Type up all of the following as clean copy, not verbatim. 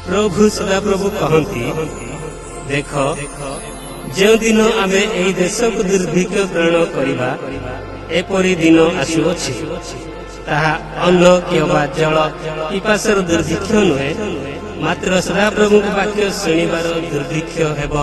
प्रभु सदाप्रभु कहती देख जो दिन आमे एई देश को दुर्भिक्ष प्रेरण करिबा एपरि दिन आसुअछि ताहा अन्न किंबा जल पिपासर दुर्भिक्ष नुहे मात्र सदाप्रभु वाक्य शुणिबार दुर्भिक्ष हेब।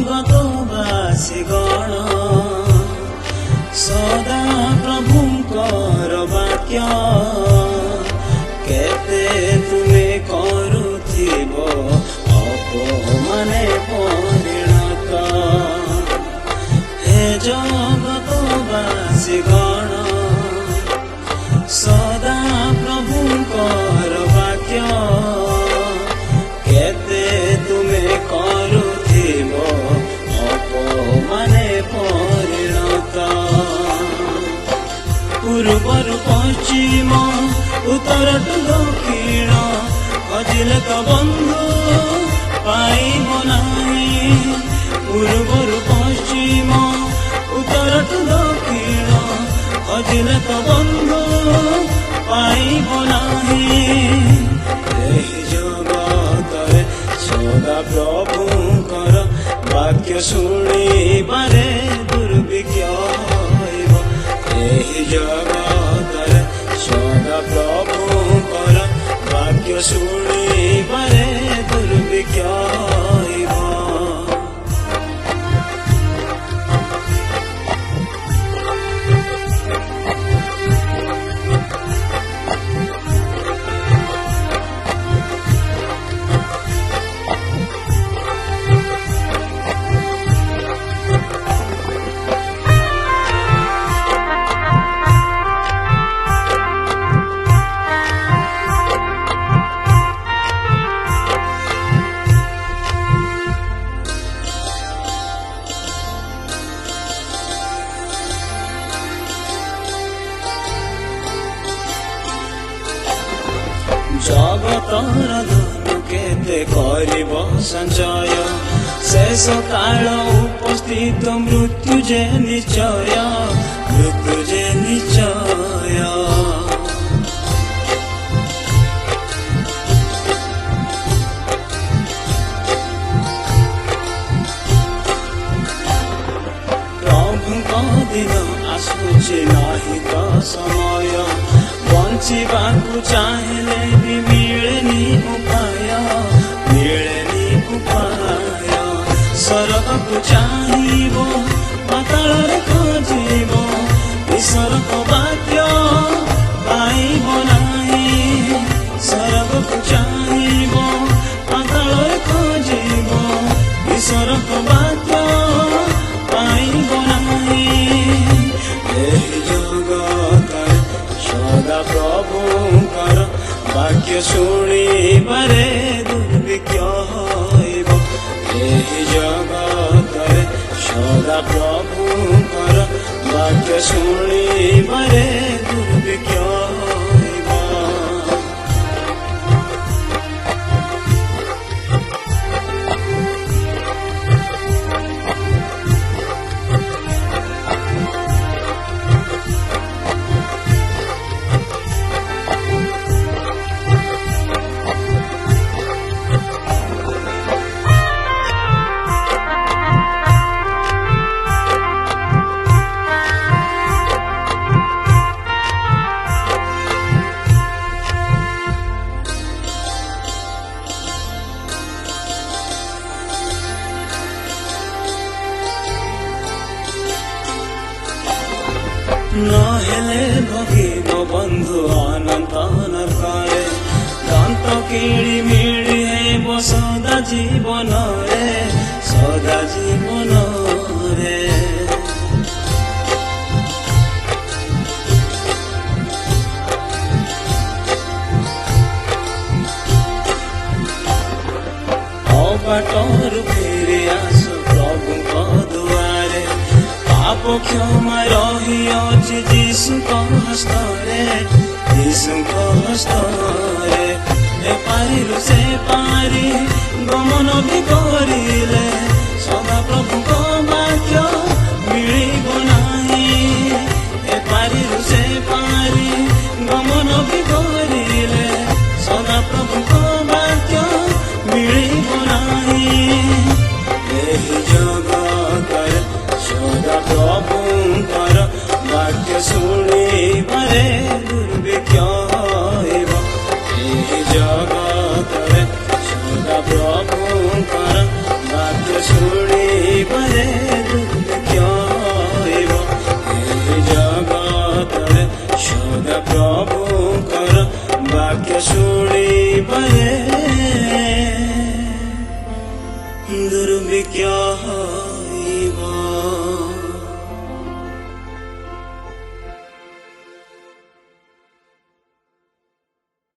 जगतवासी गण सदा प्रभुंकर वाक्य केते तुमे करुथिब अपमाने परिणत। हे जगतवासी गण सदा प्रभुंकर वाक्य केते तुमे अपमाने परिणत। पूर्वरु पश्चिम उत्तरटु दक्षिण खोजिले तो बंधु पाइब नाही। पूर्वरु पश्चिम उत्तरटु दक्षिण खोजिले तो बंधु पाइब नाही। एही जगतरे सदा प्रभुंकर वाक्य शुणिबारे दुर्भिक्ष होइब। एही जगतरे सदा प्रभुंकर वाक्य शुणिबारे दुर्भिक्ष होइब। जगतर धन केते करिब संचय शेष काल उपस्थित मृत्यु जे निश्चय प्रभुଙ୍କ दिन आସୁଛି ନାହିଁ ତ समय बंचिबाकु चाहेले भी मिलेनी उपाय सरगकु चाहिबो पाताଳରେ खोजिब ईश्वरको वाक्य पाइब नाही। सरगकु चाहिबो पाताଳରେ खोजिब ईश्वरको वाक्य पाइब नाही। एही जगतरे सदा प्रभुंकर वाक्य शुणिबारे दुर्भिक्ष होइब। एही जगतरे सदा प्रभुंकर वाक्य शुणिबारे दुर्भिक्ष होइब। नहेले भगिब बंधु अनंत नरकारे दांत किड़ी मिड़ी हेब सदा जीवन रे ସଦା ଜୀବନରେ। ଅବାଟରୁ ଫେରି ଆସ ପ୍ରଭୁଙ୍କ ଦୁଆରେ, ପାପ କ୍ଷମା ରହିଅଛି ଯୀଶୁଙ୍କ ହସ୍ତରେ, ଯୀଶୁଙ୍କ ହସ୍ତରେ। ଏପାରିରୁ ସେ ପାରି ଗମନ ବି କରିଲେ, ସଦା ପ୍ରଭୁଙ୍କ ବାକ୍ୟ ମିଳିବ ନାହିଁ। ଏପାରିରୁ ସେ ପାରି ଗମନ ବି କରିଲେ, ସଦା ପ୍ରଭୁଙ୍କ ବାକ୍ୟ ମିଳିବ ନାହିଁ। ଏହି ଜଗତରେ ସଦା ପ୍ରଭୁଙ୍କର ବାକ୍ୟ ଶୁଣିବାରେ ଦୁର୍ଭିକ୍ଷ ହେବ। ଏହି ଜଗତରେ ସଦା ପ୍ରଭୁଙ୍କର ବାକ୍ୟ ଶୁଣିବାରେ ଦୁର୍ଭିକ୍ଷ ହେବ। ଏହି ଜଗତରେ ସଦା ପ୍ରଭୁଙ୍କର ବାକ୍ୟ ଶୁଣିବାରେ ଦୁର୍ଭିକ୍ଷ